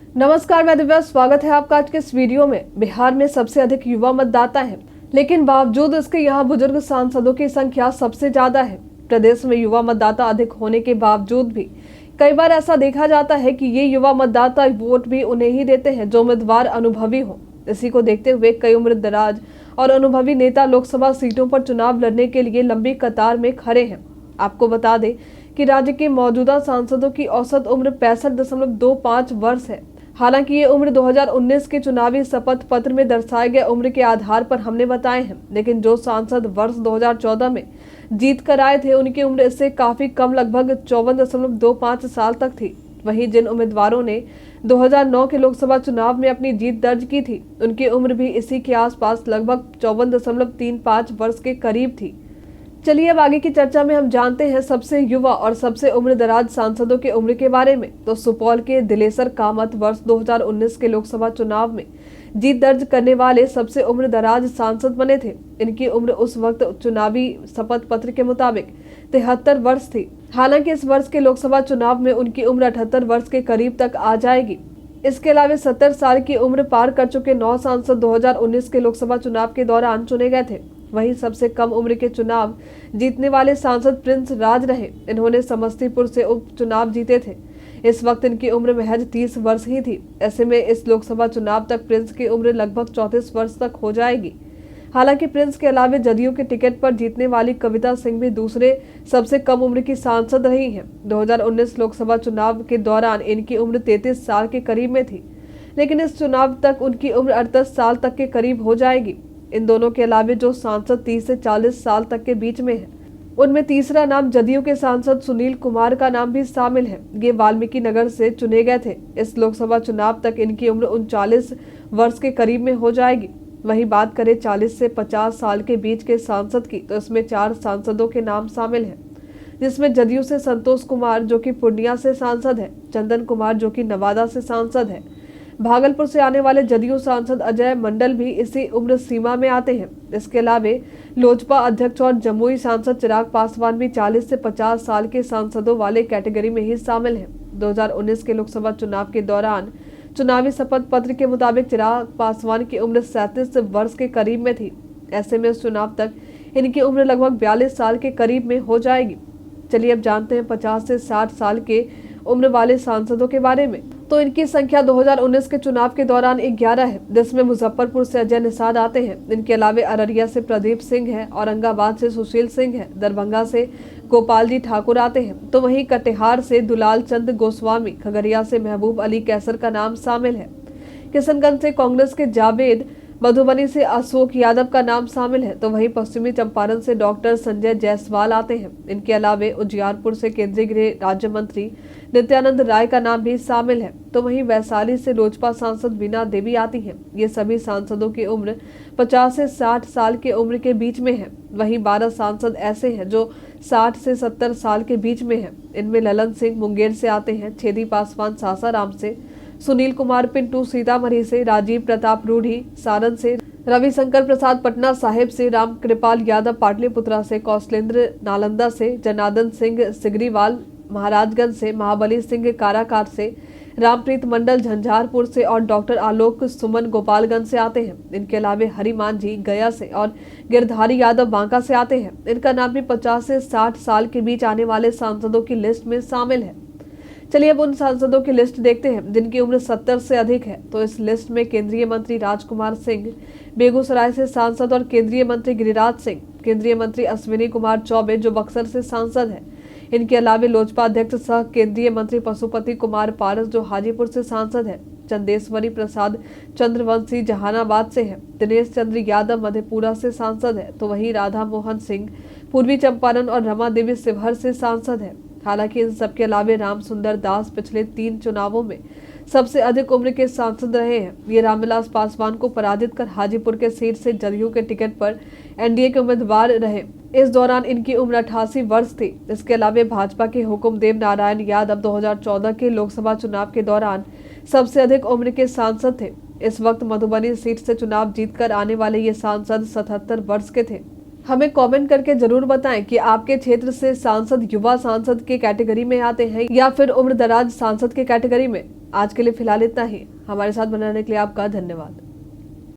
नमस्कार, मैं दिव्या। स्वागत है आपका आज के इस वीडियो में। बिहार में सबसे अधिक युवा मतदाता हैं, लेकिन बावजूद इसके यहाँ बुजुर्ग सांसदों की संख्या सबसे ज्यादा है। प्रदेश में युवा मतदाता अधिक होने के बावजूद भी कई बार ऐसा देखा जाता है कि ये युवा मतदाता वोट भी उन्हें ही देते हैं जो उम्मीदवार अनुभवी हो। इसी को देखते हुए कई उम्र दराज और अनुभवी नेता लोकसभा सीटों पर चुनाव लड़ने के लिए लंबी कतार में खड़े हैं। आपको बता दें कि राज्य के मौजूदा सांसदों की औसत उम्र 65.25 वर्ष है। हालांकि ये उम्र 2019 के चुनावी शपथ पत्र में दर्शाए गए उम्र के आधार पर हमने बताए हैं, लेकिन जो सांसद वर्ष 2014 में जीत कर आए थे उनकी उम्र इससे काफी कम, लगभग 54.25 साल तक थी। वहीं जिन उम्मीदवारों ने 2009 के लोकसभा चुनाव में अपनी जीत दर्ज की थी उनकी उम्र भी इसी के आसपास, लगभग 54.35 वर्ष के करीब थी। चलिए अब आगे की चर्चा में हम जानते हैं सबसे युवा और सबसे उम्रदराज सांसदों के उम्र के बारे में। तो सुपौल के दिलेसर कामत वर्ष 2019 के लोकसभा चुनाव में जीत दर्ज करने वाले सबसे उम्रदराज सांसद बने थे। इनकी उम्र उस वक्त चुनावी शपथ पत्र के मुताबिक 73 वर्ष थी। हालांकि इस वर्ष के लोकसभा चुनाव में उनकी उम्र 78 वर्ष के करीब तक आ जाएगी। इसके अलावा 70 साल की उम्र पार कर चुके 9 सांसद 2019 के लोकसभा चुनाव के दौरान चुने गए थे। वहीं सबसे कम उम्र के चुनाव जीतने वाले सांसद प्रिंस राज रहे। इन्होंने समस्तीपुर से उपचुनाव जीते थे। इस वक्त इनकी उम्र महज 30 वर्ष ही थी। ऐसे में इस लोकसभा चुनाव तक प्रिंस की उम्र लगभग 34 वर्ष तक हो जाएगी। हालांकि प्रिंस के अलावा जदयू के टिकट पर जीतने वाली कविता सिंह भी दूसरे सबसे कम उम्र की सांसद रही हैं। 2019 लोकसभा चुनाव के दौरान इनकी उम्र 33 साल के करीब में थी, लेकिन इस चुनाव तक उनकी उम्र 38 साल तक के करीब हो जाएगी। इन दोनों के अलावा जो सांसद 30 से 40 साल तक के बीच में है उनमें तीसरा नाम जदयू के सांसद सुनील कुमार का नाम भी शामिल है। ये वाल्मीकि नगर से चुने गए थे। इस लोकसभा चुनाव तक इनकी उम्र 39 वर्ष के करीब में हो जाएगी। वहीं बात करें 40 से 50 साल के बीच के सांसद की, तो इसमें 4 सांसदों के नाम शामिल हैं, जिसमें जदयू से संतोष कुमार जो कि पूर्णिया से सांसद है, चंदन कुमार जो कि नवादा से सांसद है, भागलपुर से आने वाले जदयू सांसद अजय मंडल भी इसी उम्र सीमा में आते हैं। इसके अलावा लोजपा अध्यक्ष और जमुई सांसद चिराग पासवान भी 40 से 50 साल के सांसदों वाले कैटेगरी में ही शामिल हैं। 2019 के लोकसभा चुनाव के दौरान चुनावी शपथ पत्र के मुताबिक चिराग पासवान की उम्र 37 वर्ष के करीब में थी। ऐसे में इस चुनाव तक इनकी उम्र लगभग 42 साल के करीब में हो जाएगी। चलिए अब जानते हैं 50 से 60 साल के उम्र वाले सांसदों के बारे में। तो इनकी संख्या 2019 के चुनाव के दौरान 11 है, जिसमें मुजफ्फरपुर से अजय निषाद आते हैं। इनके अलावा अररिया से प्रदीप सिंह है, औरंगाबाद से सुशील सिंह है, दरभंगा से गोपाल जी ठाकुर आते हैं। तो वहीं कटिहार से दुलाल चंद गोस्वामी, खगड़िया से महबूब अली कैसर का नाम शामिल है। किशनगंज से कांग्रेस के जावेद, मधुबनी से अशोक यादव का नाम शामिल है। तो वहीं पश्चिमी चंपारण से डॉक्टर संजय जायसवाल आते हैं। इनके अलावा उजियारपुर से केंद्रीय गृह राज्य मंत्री नित्यानंद राय का नाम भी शामिल है। तो वहीं वैशाली से लोजपा सांसद बीना देवी आती हैं। ये सभी सांसदों की उम्र 50 से 60 साल की उम्र के बीच में है। वहीं 12 सांसद ऐसे हैं जो 60 से 70 साल के बीच में है। इनमें ललन सिंह मुंगेर से आते हैं, छेदी पासवान सासाराम से, सुनील कुमार पिंटू सीतामढ़ी से, राजीव प्रताप रूढ़ी सारण से, रविशंकर प्रसाद पटना साहिब से, राम कृपाल यादव पाटलिपुत्रा से, कौशलेंद्र नालंदा से, जनार्दन सिंह सिगरीवाल महाराजगंज से, महाबली सिंह काराकाट से, रामप्रीत मंडल झंझारपुर से और डॉक्टर आलोक सुमन गोपालगंज से आते हैं। इनके अलावा हरिमान जी गया से और गिरधारी यादव बांका से आते हैं। इनका नाम भी 50 से 60 साल के बीच आने वाले सांसदों की लिस्ट में शामिल है। चलिए अब उन सांसदों की लिस्ट देखते हैं जिनकी उम्र 70 से अधिक है। तो इस लिस्ट में केंद्रीय मंत्री राजकुमार सिंह बेगूसराय से सांसद और केंद्रीय मंत्री गिरिराज सिंह, केंद्रीय मंत्री अश्विनी कुमार चौबे जो बक्सर से सांसद है। इनके अलावा लोजपा अध्यक्ष सह केंद्रीय मंत्री पशुपति कुमार पारस जो हाजीपुर से सांसद है, चंदेश्वरी प्रसाद चंद्रवंशी जहानाबाद से है, दिनेश चंद्र यादव मधेपुरा से सांसद है। तो वहीं राधा मोहन सिंह पूर्वी चंपारण और रमा देवी शिवहर से सांसद है। हालांकि इन सबके अलावा राम सुंदर दास पिछले 3 चुनावों में सबसे अधिक उम्र के सांसद रहे हैं। ये रामविलास पासवान को पराजित कर हाजीपुर के सीट से जदयू के टिकट पर एनडीए के उम्मीदवार रहे। इस दौरान इनकी उम्र 88 वर्ष थी। इसके अलावा भाजपा के हुकुमदेव नारायण यादव 2014 के लोकसभा चुनाव के दौरान सबसे अधिक उम्र के सांसद थे। इस वक्त मधुबनी सीट से चुनाव जीतकर आने वाले ये सांसद 77 वर्ष के थे। हमें कमेंट करके जरूर बताएं कि आपके क्षेत्र से सांसद युवा सांसद के कैटेगरी में आते हैं या फिर उम्र दराज सांसद के कैटेगरी में। आज के लिए फिलहाल इतना ही। हमारे साथ बनाने के लिए आपका धन्यवाद।